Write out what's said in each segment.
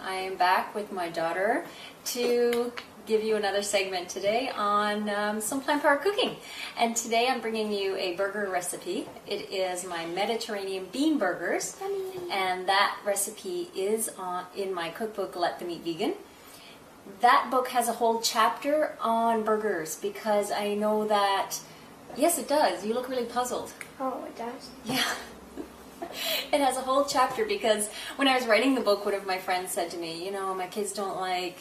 I am back with my daughter to give you another segment today on some plant-powered cooking. And today I'm bringing you a burger recipe. It is my Mediterranean bean burgers. Yummy. And that recipe is in my cookbook, Let Them Eat Vegan. That book has a whole chapter on burgers because I know that, yes it does, you look really puzzled. Oh, it does? Yeah. It has a whole chapter because when I was writing the book, one of my friends said to me, you know, my kids don't like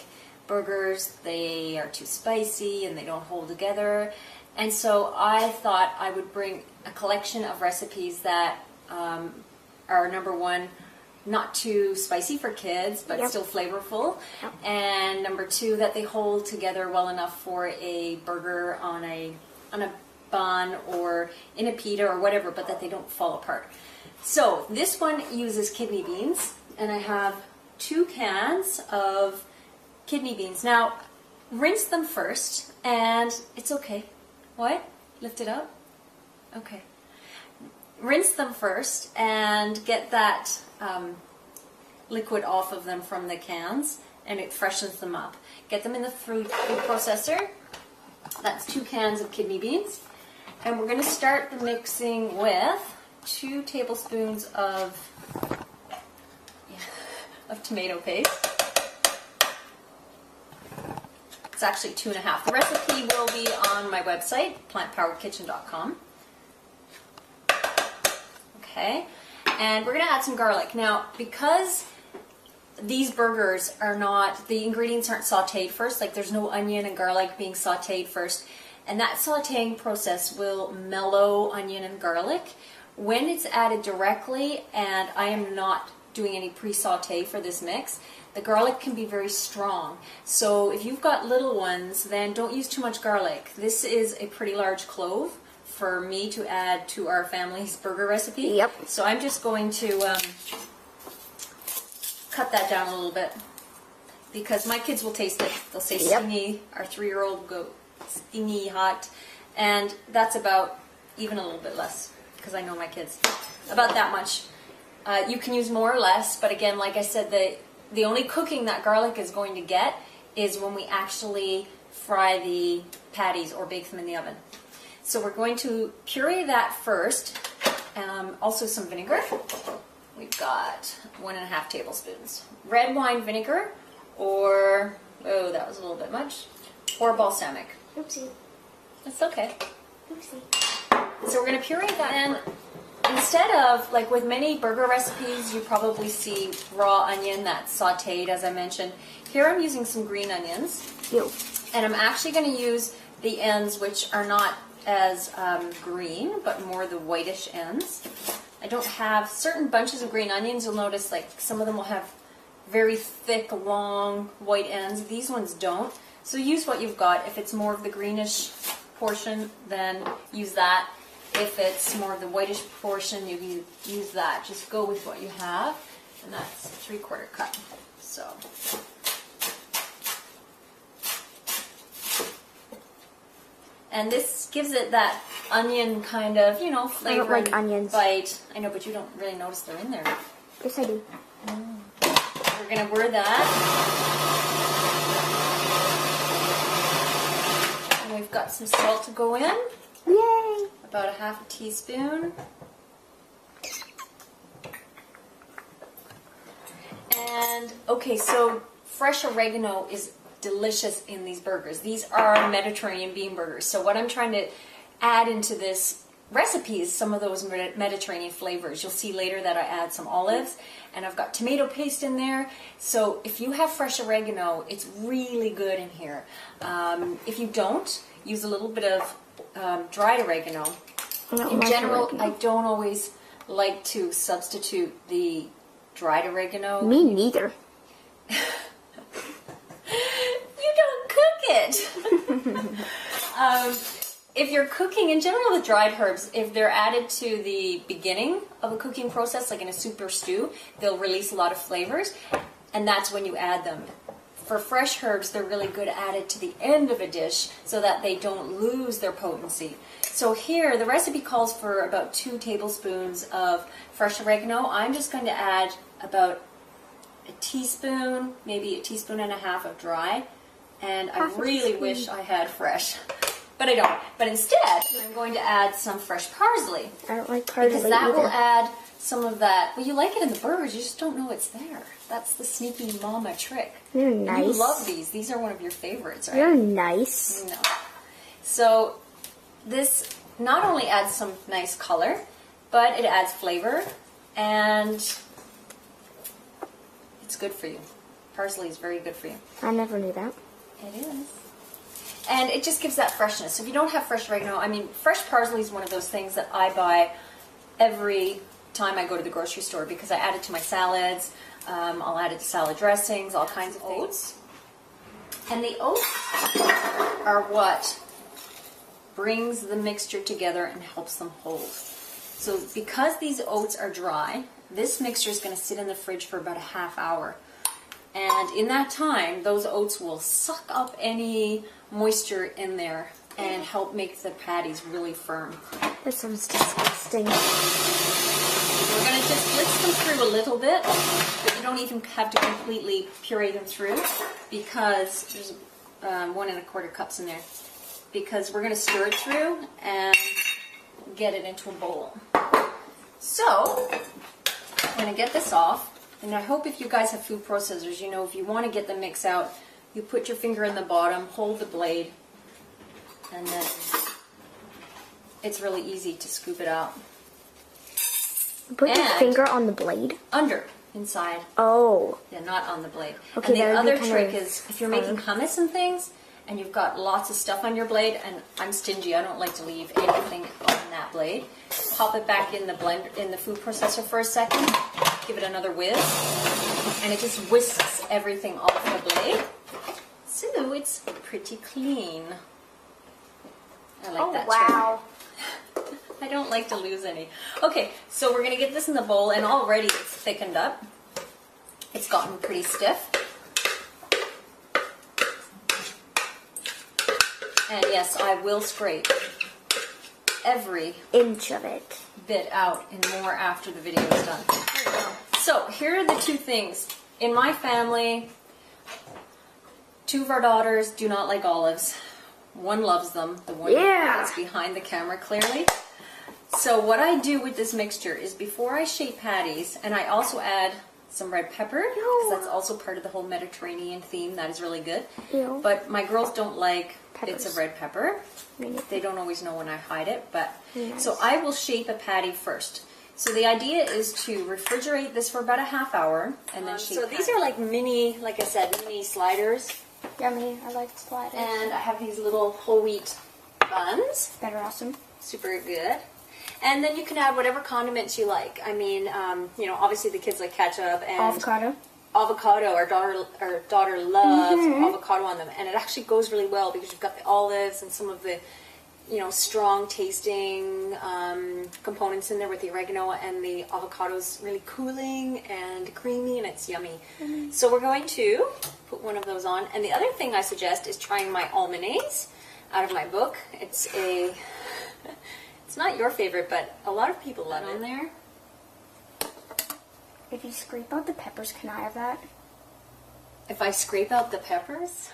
burgers, they are too spicy and they don't hold together. And so I thought I would bring a collection of recipes that are, number one, not too spicy for kids, but still flavorful. Yep. And number two, that they hold together well enough for a burger on a bun or in a pita or whatever, but that they don't fall apart. So this one uses kidney beans, and I have 2 cans of kidney beans. Now, rinse them first, and it's okay. What? Lift it up? Okay. Rinse them first and get that liquid off of them from the cans, and it freshens them up. Get them in the food processor. That's 2 cans of kidney beans. And we're going to start the mixing with 2 tablespoons of tomato paste. It's actually 2.5. The recipe will be on my website, plantpoweredkitchen.com. Okay, and we're going to add some garlic. Now, because these burgers are not, the ingredients aren't sauteed first, like there's no onion and garlic being sauteed first, and that sauteing process will mellow onion and garlic. When it's added directly, and I am not doing any pre-saute for this mix, the garlic can be very strong. So if you've got little ones, then don't use too much garlic. This is a pretty large clove for me to add to our family's burger recipe. Yep. So I'm just going to cut that down a little bit because my kids will taste it. They'll say stingy. Our 3-year-old will go stingy hot, and that's about even a little bit less because I know my kids. About that much. You can use more or less, but again, like I said, the only cooking that garlic is going to get is when we actually fry the patties or bake them in the oven. So we're going to puree that first. Also some vinegar. We've got 1.5 tablespoons. Red wine vinegar, or, oh, that was a little bit much, or balsamic. Oopsie. It's okay. Oopsie. So we're going to puree that, and instead of, like with many burger recipes, you probably see raw onion that's sauteed, as I mentioned. Here I'm using some green onions. Ew. And I'm actually going to use the ends which are not as green, but more the whitish ends. I don't have certain bunches of green onions. You'll notice like some of them will have very thick, long white ends. These ones don't. So use what you've got. If it's more of the greenish portion, then use that. If it's more of the whitish portion, you use that. Just go with what you have, and that's 3/4 cup. So, and this gives it that onion kind of, you know, flavor. I don't like onions. Bite. I know, but you don't really notice they're in there. Yes, I do. We're gonna whir that, and we've got some salt to go in. Yay! About 1/2 teaspoon. And, okay, so fresh oregano is delicious in these burgers. These are Mediterranean bean burgers. So what I'm trying to add into this recipe is some of those Mediterranean flavors. You'll see later that I add some olives, and I've got tomato paste in there. So if you have fresh oregano, it's really good in here. If you don't, use a little bit of dried oregano. In general, I don't always like to substitute the dried oregano. Me neither. You don't cook it. If you're cooking, in general, the dried herbs, if they're added to the beginning of a cooking process, like in a soup or stew, they'll release a lot of flavors, and that's when you add them. For fresh herbs, they're really good added to the end of a dish so that they don't lose their potency. So here, the recipe calls for about 2 tablespoons of fresh oregano. I'm just going to add about a teaspoon, maybe a teaspoon and a half of dry, and I Half a really teaspoon. wish I had fresh, but I don't. But instead, I'm going to add some fresh parsley. I don't like parsley Because that either. will add some of that. Well, you like it in the burgers, you just don't know it's there. That's the sneaky mama trick. They're And nice. you love these. These are one of your favorites, right? They're nice. No. So this not only adds some nice color, but it adds flavor, and it's good for you. Parsley is very good for you. I never knew that. It is. And it just gives that freshness. So if you don't have fresh oregano, I mean, fresh parsley is one of those things that I buy every time I go to the grocery store because I add it to my salads. I'll add it to salad dressings, all kinds of things. And the oats are what brings the mixture together and helps them hold. So because these oats are dry, this mixture is going to sit in the fridge for about a half hour. And in that time, those oats will suck up any moisture in there and help make the patties really firm. That sounds disgusting. We're going to just blitz them through a little bit, but you don't even have to completely puree them through because there's 1 1/4 cups in there. Because we're going to stir it through and get it into a bowl. So, I'm going to get this off. And I hope if you guys have food processors, you know if you want to get the mix out, you put your finger in the bottom, hold the blade, and then it's really easy to scoop it out. Put your And- finger on the blade. Under, inside. Oh. Yeah, not on the blade. Okay, and the that would other be kind trick of is if you're making hummus and things, and you've got lots of stuff on your blade, and I'm stingy, I don't like to leave anything on that blade. Pop it back in the food processor for a second, give it another whiz, and it just whisks everything off the blade. So it's pretty clean. I like that trick. I don't like to lose any. Okay, so we're going to get this in the bowl, and already it's thickened up. It's gotten pretty stiff. And yes, I will scrape every Inch of it. bit out and more after the video is done. So here are the two things. In my family, 2 of our daughters do not like olives. One loves them, the one that's behind the camera clearly. So what I do with this mixture is before I shape patties, and I also add some red pepper, because that's also part of the whole Mediterranean theme. That is really good. Ew. But my girls don't like bits Peppers. of red pepper. Really? They don't always know when I hide it, but Nice. so I will shape a patty first. So the idea is to refrigerate this for about a half hour and then shape. So these are like mini, like I said, mini sliders, Yummy. I like sliders. and I have these little whole wheat buns. That are awesome. Super good. And then you can add whatever condiments you like. I mean, you know, obviously the kids like ketchup and Avocado. avocado. Our daughter loves avocado on them, and it actually goes really well because you've got the olives and some of the, you know, strong tasting components in there with the oregano, and the avocado's really cooling and creamy, and it's yummy. So we're going to put one of those on. And the other thing I suggest is trying my almonnaise out of my book. It's a it's not your favorite, but a lot of people love it. On there. If you scrape out the peppers, can I have that? If I scrape out the peppers.